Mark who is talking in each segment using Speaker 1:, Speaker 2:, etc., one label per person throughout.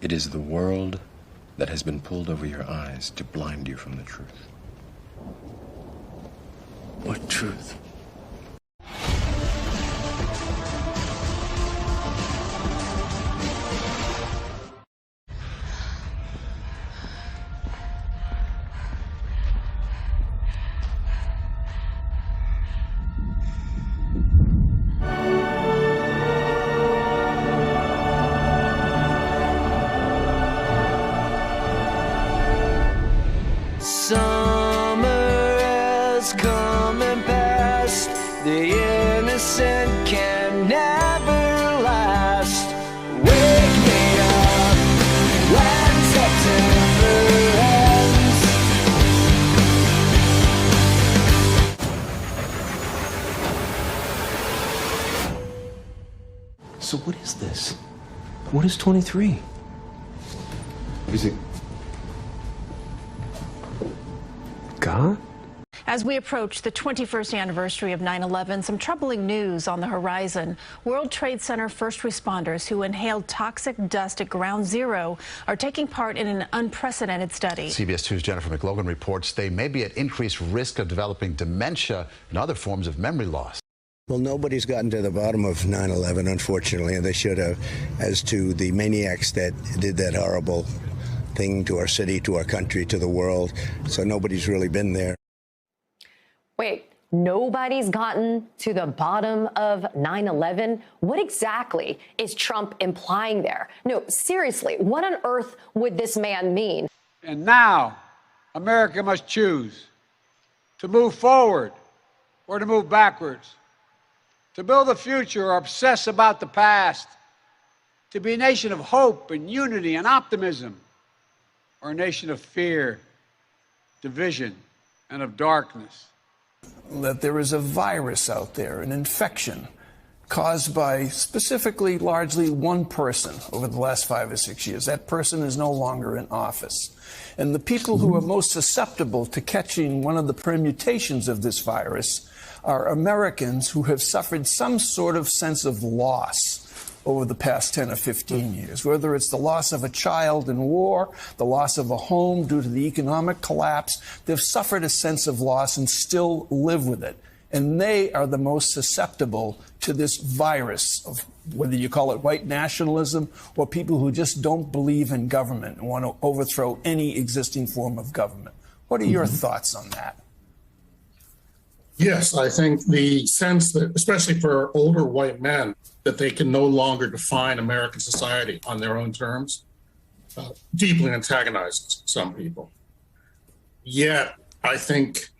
Speaker 1: It is the world that has been pulled over your eyes to blind you from the truth.
Speaker 2: What truth?
Speaker 3: Summer has come and passed. The innocent can never last. Wake me up when September ends.
Speaker 2: So what is this? What is 23? Is it God?
Speaker 4: As we approach the 21st anniversary of 9/11, some troubling news on the horizon. World Trade Center first responders who inhaled toxic dust at Ground Zero are taking part in an unprecedented study.
Speaker 5: CBS 2's Jennifer McLogan reports they may be at increased risk of developing dementia and other forms of memory loss.
Speaker 6: Well, nobody's gotten to the bottom of 9/11, unfortunately, and they should have, as to the maniacs that did that horrible thing to our city, to our country, to the world. So nobody's really been there.
Speaker 7: Wait, nobody's gotten to the bottom of 9/11? What exactly is Trump implying there? No, seriously, what on earth would this man mean?
Speaker 8: And now, America must choose to move forward or to move backwards, to build a future or obsess about the past, to be a nation of hope and unity and optimism, or a nation of fear, division, and of darkness.
Speaker 9: That there is a virus out there, an infection, caused by specifically largely one person over the last 5 or 6 years. That person is no longer in office. And the people who are most susceptible to catching one of the permutations of this virus are Americans who have suffered some sort of sense of loss over the past 10 or 15 years, whether it's the loss of a child in war, the loss of a home due to the economic collapse. They've suffered a sense of loss and still live with it. And they are the most susceptible to this virus of whether you call it white nationalism or people who just don't believe in government and want to overthrow any existing form of government. What are your thoughts on that?
Speaker 10: Yes, I think the sense that, especially for older white men, that they can no longer define American society on their own terms, deeply antagonizes some people. Yet, I think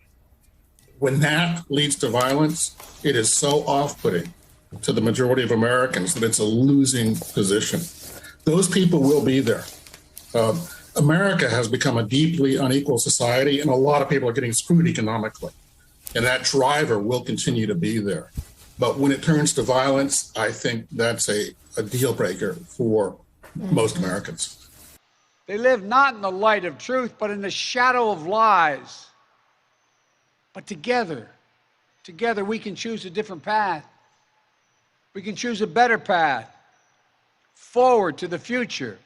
Speaker 10: when that leads to violence, it is so off-putting to the majority of Americans that it's a losing position. Those people will be there. America has become a deeply unequal society, and a lot of people are getting screwed economically. And that driver will continue to be there. But when it turns to violence, I think that's a deal breaker for most Americans.
Speaker 8: They live not in the light of truth, but in the shadow of lies. But together we can choose a different path. We can choose a better path forward to the future.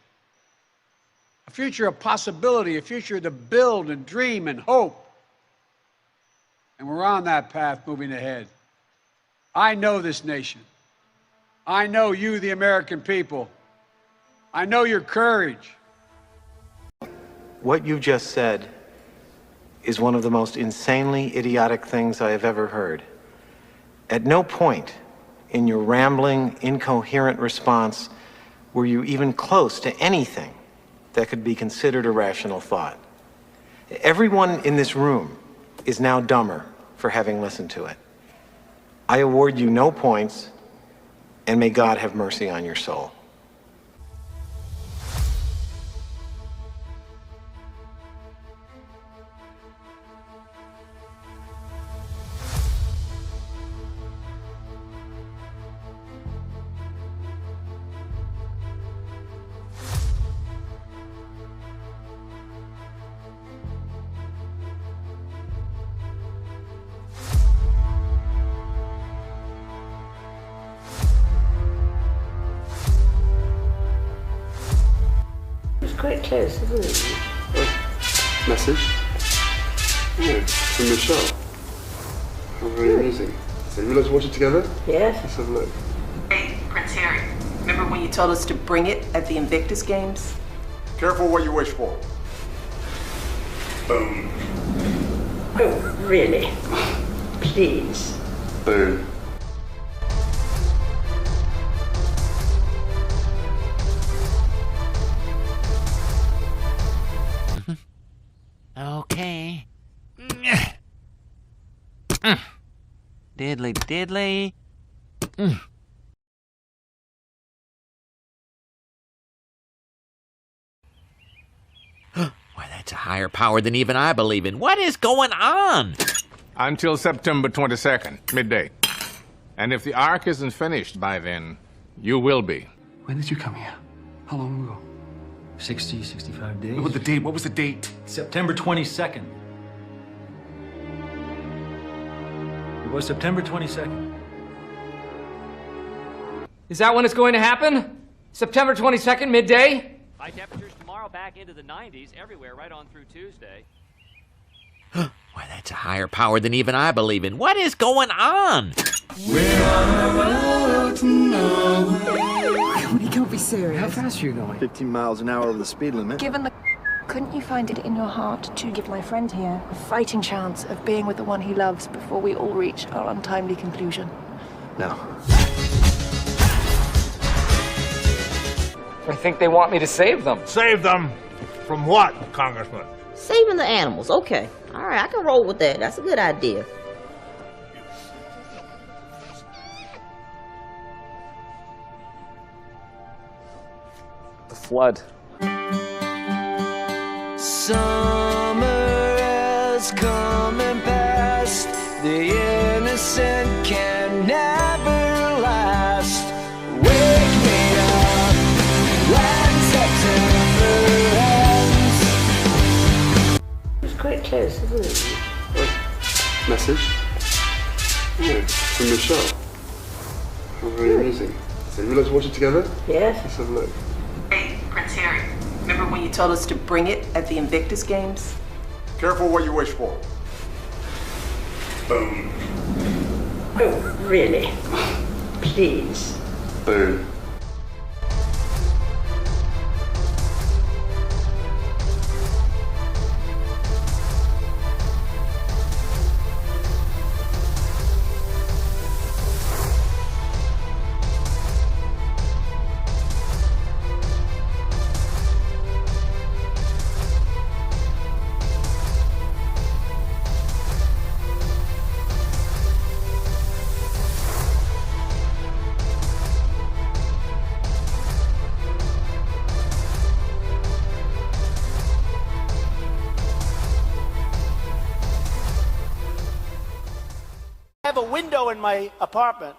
Speaker 8: A future of possibility, a future to build and dream and hope. And we're on that path moving ahead. I know this nation. I know you, the American people. I know your courage.
Speaker 11: What you just said is one of the most insanely idiotic things I have ever heard. At no point in your rambling, incoherent response were you even close to anything that could be considered a rational thought. Everyone in this room is now dumber for having listened to it. I award you no points, and may God have mercy on your soul.
Speaker 12: quite close, isn't it?
Speaker 13: Message? Yeah, from Michelle. How very amusing. So you guys watch it together?
Speaker 12: Yes.
Speaker 13: Let's have a look.
Speaker 14: Hey, Prince Harry. Remember when you told us to bring it at the Invictus Games?
Speaker 15: Careful what you wish for.
Speaker 13: Boom.
Speaker 12: Oh, really? Please.
Speaker 13: Boom.
Speaker 16: Okay. Diddly diddly. Why, that's a higher power than even I believe in. What is going on?
Speaker 17: Until September 22nd, midday. And if the arc isn't finished by then, you will be.
Speaker 13: When did you come here? How long ago?
Speaker 2: 60, 65 days.
Speaker 13: What was the date? What was the date?
Speaker 2: September 22nd. It was September 22nd.
Speaker 18: Is that when it's going to happen? September 22nd, midday?
Speaker 19: High temperatures tomorrow back into the 90s everywhere right on through Tuesday.
Speaker 16: Why, that's a higher power than even I believe in. What is going on?
Speaker 3: We're on a road to nowhere.
Speaker 20: You can't be serious.
Speaker 2: How fast are you going?
Speaker 21: 15 miles an hour over the speed limit.
Speaker 20: Given the... Couldn't you find it in your heart to give my friend here a fighting chance of being with the one he loves before we all reach our untimely conclusion?
Speaker 21: No.
Speaker 18: I think they want me to save them.
Speaker 22: Save them? From what, Congressman?
Speaker 23: Saving the animals, okay. All right, I can roll with that. That's a good idea.
Speaker 18: The flood.
Speaker 3: Summer has come and passed. The innocent can never last. Wake me up when September ends.
Speaker 12: It's quite close, isn't it?
Speaker 13: Message? Yeah, from Michelle. How very amusing. So you guys watch it together?
Speaker 12: Yes.
Speaker 13: Let's have a look.
Speaker 14: Hey, Prince Harry. Remember when you told us to bring it at the Invictus Games?
Speaker 15: Careful what you wish for.
Speaker 13: Boom.
Speaker 12: Oh, really? Please.
Speaker 13: Boom.
Speaker 24: I have a window in my apartment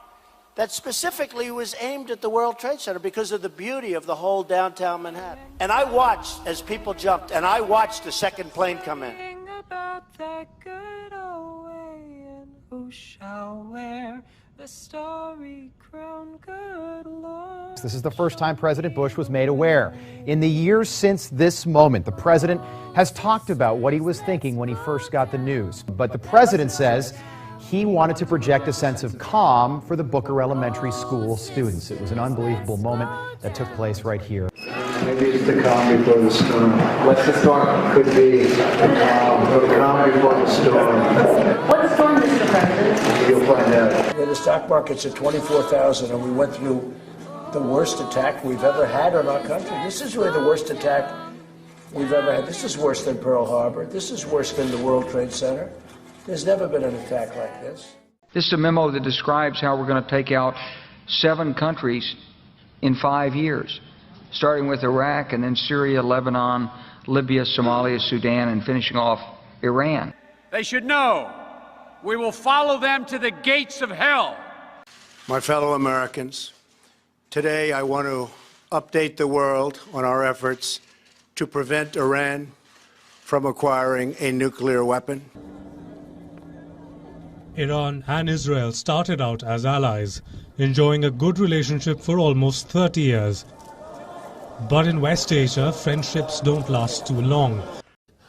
Speaker 24: that specifically was aimed at the World Trade Center because of the beauty of the whole downtown Manhattan. And I watched as people jumped, and I watched the second plane come in.
Speaker 3: About that good old way, and who shall wear the starry crown, good Lord.
Speaker 25: This is the first time President Bush was made aware. In the years since this moment, the president has talked about what he was thinking when he first got the news. But the president says he wanted to project a sense of calm for the Booker Elementary School students. It was an unbelievable moment that took place right here.
Speaker 26: Maybe it's the calm before the storm.
Speaker 18: What's the storm?
Speaker 26: Could be the calm before the storm.
Speaker 12: What storm, Mr. President?
Speaker 26: You'll find out.
Speaker 24: The stock market's at 24,000, and we went through the worst attack we've ever had on our country. This is really the worst attack we've ever had. This is worse than Pearl Harbor. This is worse than the World Trade Center. There's never been an attack like this.
Speaker 27: This is a memo that describes how we're going to take out 7 countries in 5 years, starting with Iraq and then Syria, Lebanon, Libya, Somalia, Sudan, and finishing off Iran.
Speaker 8: They should know we will follow them to the gates of hell.
Speaker 24: My fellow Americans, today I want to update the world on our efforts to prevent Iran from acquiring a nuclear weapon.
Speaker 28: Iran and Israel started out as allies, enjoying a good relationship for almost 30 years. But in West Asia, friendships don't last too long.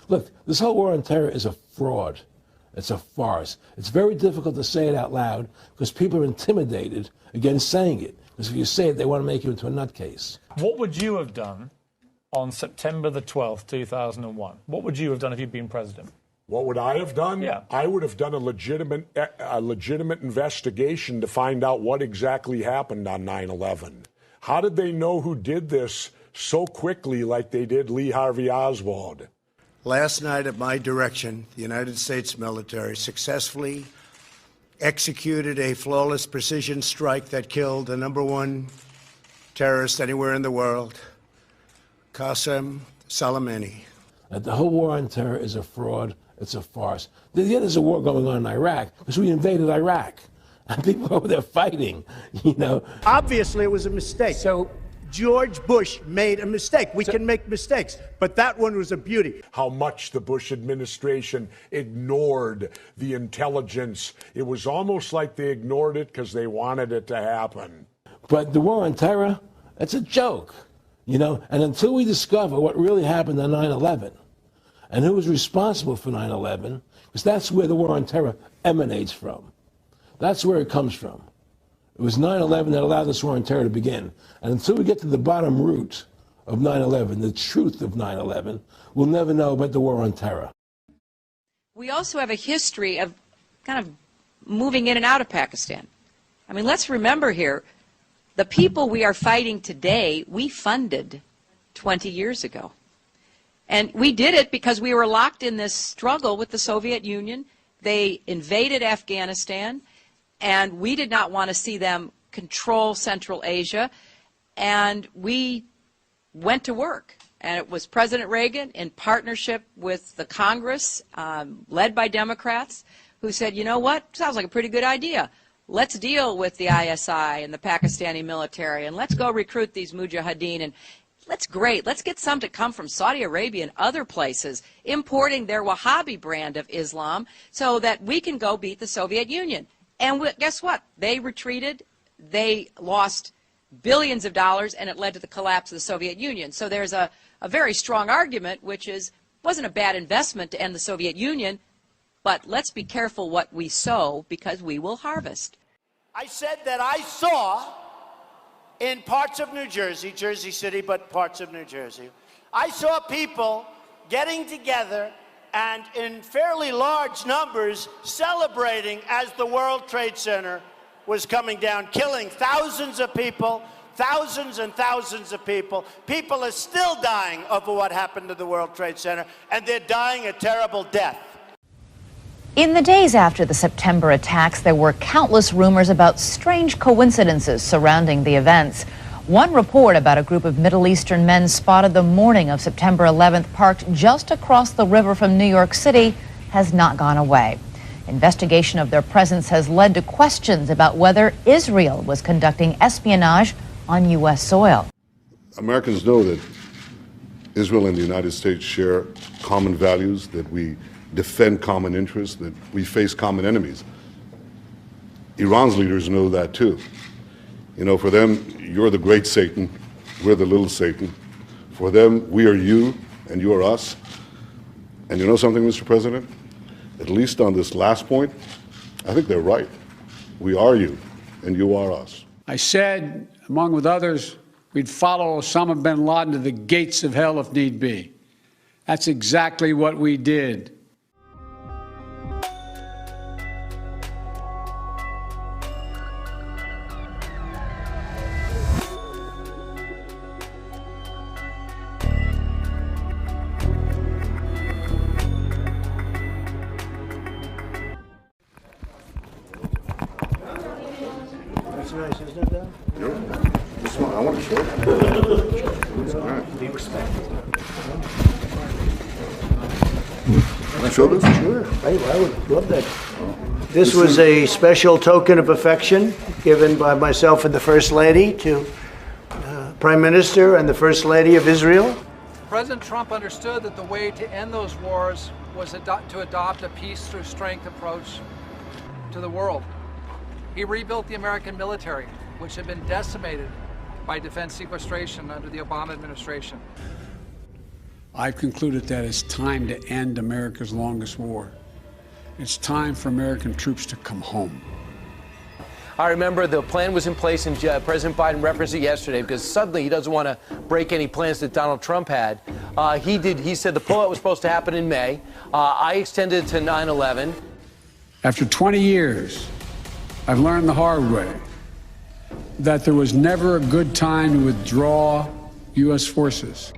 Speaker 24: Look, this whole war on terror is a fraud. It's a farce. It's very difficult to say it out loud because people are intimidated against saying it. Because if you say it, they want to make you into a nutcase.
Speaker 1: What would you have done on September the 12th, 2001? What would you have done if you'd been president?
Speaker 4: What would I have done?
Speaker 1: Yeah.
Speaker 4: I would have done a legitimate investigation to find out what exactly happened on 9/11. How did they know who did this so quickly like they did Lee Harvey Oswald?
Speaker 26: Last night, at my direction, the United States military successfully executed a flawless precision strike that killed the #1 terrorist anywhere in the world, Qasem Soleimani.
Speaker 24: The whole war on terror is a fraud. It's a farce. Yeah, there's a war going on in Iraq because we invaded Iraq. And people over there fighting, you know.
Speaker 26: Obviously, it was a mistake. So George Bush made a mistake. We can make mistakes, but that one was a beauty.
Speaker 4: How much the Bush administration ignored the intelligence. It was almost like they ignored it because they wanted it to happen.
Speaker 24: But the war on terror, it's a joke, you know. And until we discover what really happened on 9/11 and who was responsible for 9/11, because that's where the war on terror emanates from. That's where it comes from. It was 9/11 that allowed this war on terror to begin. And until we get to the bottom root of 9/11, the truth of 9/11, we'll never know about the war on terror.
Speaker 5: We also have a history of kind of moving in and out of Pakistan. I mean, let's remember here, the people we are fighting today, we funded 20 years ago. And we did it because we were locked in this struggle with the Soviet Union. They invaded Afghanistan, and we did not want to see them control Central Asia. And we went to work. And it was President Reagan, in partnership with the Congress, led by Democrats, who said, you know what, sounds like a pretty good idea. Let's deal with the ISI and the Pakistani military, and let's go recruit these mujahideen. And let's get some to come from Saudi Arabia and other places, importing their Wahhabi brand of Islam so that we can go beat the Soviet Union. And guess what? They retreated. They lost billions of dollars, and it led to the collapse of the Soviet Union. So there's a very strong argument, which is, it wasn't a bad investment to end the Soviet Union, but let's be careful what we sow because we will harvest.
Speaker 26: I said that I saw in parts of New Jersey, Jersey City, but parts of New Jersey, I saw people getting together and in fairly large numbers celebrating as the World Trade Center was coming down, killing thousands of people, thousands and thousands of people. People are still dying over what happened to the World Trade Center, and they're dying a terrible death.
Speaker 6: In the days after the September attacks, there were countless rumors about strange coincidences surrounding the events. One report about a group of Middle Eastern men spotted the morning of September 11th parked just across the river from New York City has not gone away. Investigation of their presence has led to questions about whether Israel was conducting espionage on U.S. soil.
Speaker 13: Americans know that Israel and the United States share common values, that we defend common interests, that we face common enemies. Iran's leaders know that too. You know, for them, you're the great Satan, we're the little Satan. For them, we are you and you are us. And you know something, Mr. President? At least on this last point, I think they're right. We are you and you are us.
Speaker 8: I said, among with others, we'd follow Osama bin Laden to the gates of hell if need be. That's exactly what we did.
Speaker 26: That's nice, isn't it, though?
Speaker 13: This one, I want to show you. All right.
Speaker 26: Be respectful.
Speaker 13: Can I show this?
Speaker 26: Sure. I would love that. This was a special token of affection given by myself and the First Lady to Prime Minister and the First Lady of Israel.
Speaker 7: President Trump understood that the way to end those wars was to adopt a peace through strength approach to the world. He rebuilt the American military, which had been decimated by defense sequestration under the Obama administration.
Speaker 8: I've concluded that it's time to end America's longest war. It's time for American troops to come home.
Speaker 2: I remember the plan was in place, and President Biden referenced it yesterday because suddenly he doesn't want to break any plans that Donald Trump had. He said the pullout was supposed to happen in May. I extended it to 9/11.
Speaker 8: After 20 years, I've learned the hard way that there was never a good time to withdraw U.S. forces.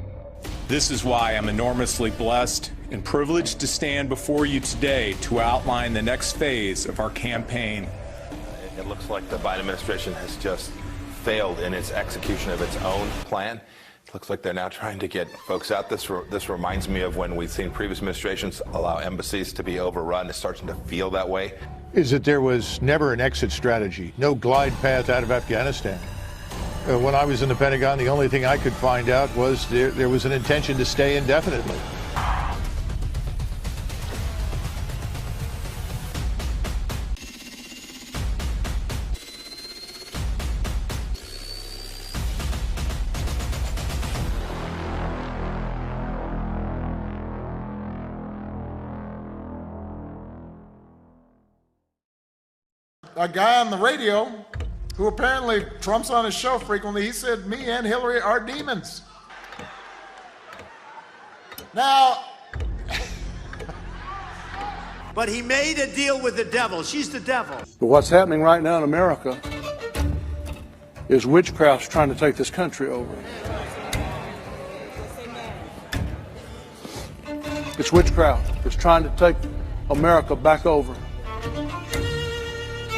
Speaker 9: This is why I'm enormously blessed and privileged to stand before you today to outline the next phase of our campaign.
Speaker 10: It looks like the Biden administration has just failed in its execution of its own plan. It looks like they're now trying to get folks out. This reminds me of when we've seen previous administrations allow embassies to be overrun. It's starting to feel that way.
Speaker 22: Is that there was never an exit strategy, no glide path out of Afghanistan. When I was in the Pentagon, the only thing I could find out was there was an intention to stay indefinitely.
Speaker 11: A guy on the radio who apparently Trump's on his show frequently, he said, me and Hillary are demons. Now,
Speaker 26: But he made a deal with the devil. She's the devil.
Speaker 16: But what's happening right now in America is witchcraft's trying to take this country over. It's witchcraft. It's trying to take America back over.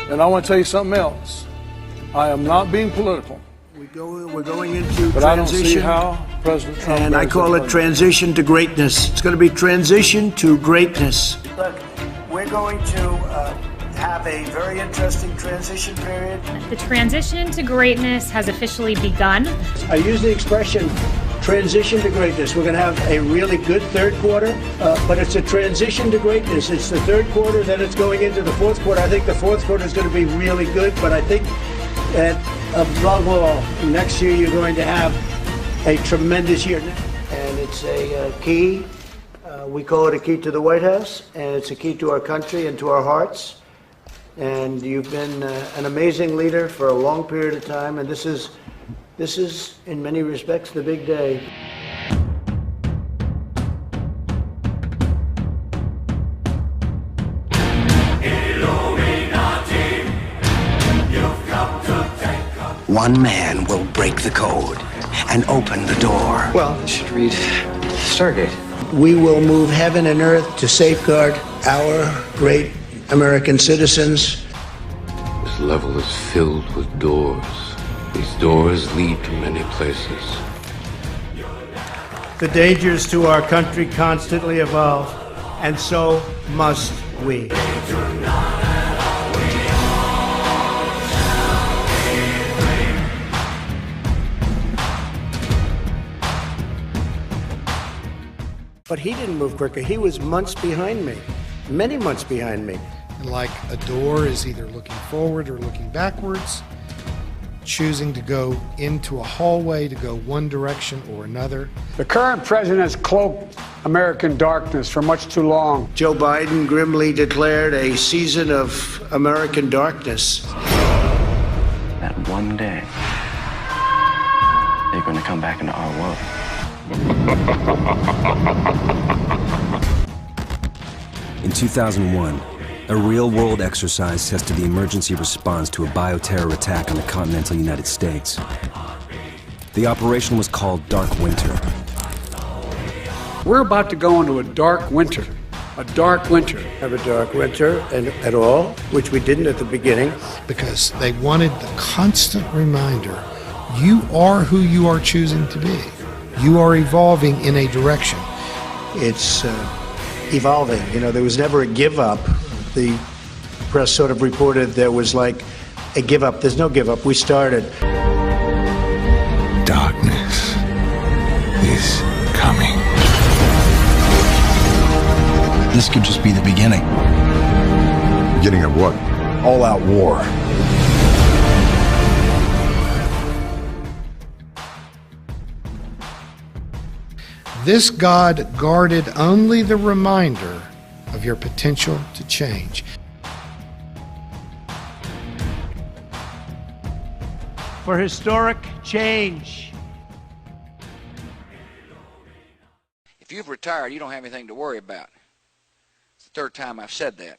Speaker 16: And I want to tell you something else. I am not being political.
Speaker 26: We're going into
Speaker 16: but
Speaker 26: transition.
Speaker 16: I don't see how President Trump.
Speaker 26: And I call it transition to greatness. It's going to be transition to greatness. Look, we're going to have a very interesting transition period.
Speaker 17: The transition to greatness has officially begun.
Speaker 26: I use the expression transition to greatness. We're going to have a really good third quarter, but it's a transition to greatness. It's the third quarter, then it's going into the fourth quarter. I think the fourth quarter is going to be really good, but I think that above all, next year you're going to have a tremendous year. And it's a key. We call it a key to the White House, and it's a key to our country and to our hearts. And you've been an amazing leader for a long period of time, and this is, in many respects, the big day.
Speaker 19: One man will break the code and open the door. Well, it should read Stargate.
Speaker 26: We will move heaven and earth to safeguard our great American citizens.
Speaker 20: This level is filled with doors. These doors lead to many places.
Speaker 26: The dangers to our country constantly evolve, and so must we. But he didn't move quicker. He was months behind me, many months behind me.
Speaker 29: Like a door is either looking forward or looking backwards, choosing to go into a hallway to go one direction or another.
Speaker 8: The current president has cloaked American darkness for much too long.
Speaker 26: Joe Biden grimly declared a season of American darkness.
Speaker 21: That one day, they're going to come back into our world.
Speaker 30: In 2001, a real-world exercise tested the emergency response to a bioterror attack on the continental United States. The operation was called Dark Winter.
Speaker 8: We're about to go into a dark winter. A dark winter.
Speaker 26: Have a dark winter at all, which we didn't at the beginning.
Speaker 29: Because they wanted the constant reminder, you are who you are choosing to be. You are evolving in a direction.
Speaker 26: It's evolving. You know, there was never a give up. The press sort of reported there was like a give up. There's no give up. We started.
Speaker 20: Darkness is coming.
Speaker 21: This could just be the beginning.
Speaker 15: Beginning of what? All-out war.
Speaker 29: This God guarded only the reminder of your potential to change.
Speaker 1: For historic change.
Speaker 3: If you've retired, you don't have anything to worry about. It's the third time I've said that.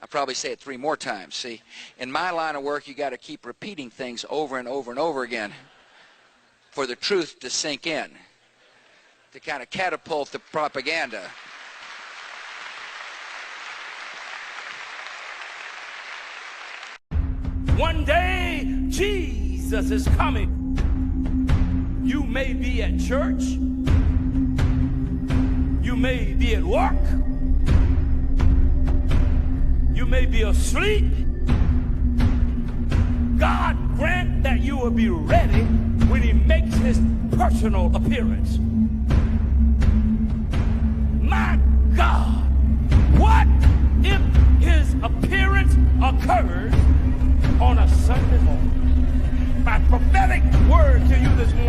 Speaker 3: I'll probably say it 3 more times. See, in my line of work, you got to keep repeating things over and over and over again for the truth to sink in, to kind of catapult the propaganda.
Speaker 4: One day, Jesus is coming. You may be at church. You may be at work. You may be asleep. God grant that you will be ready when he makes his personal appearance. My God, what if his appearance occurs on a Sunday morning? My prophetic word to you this morning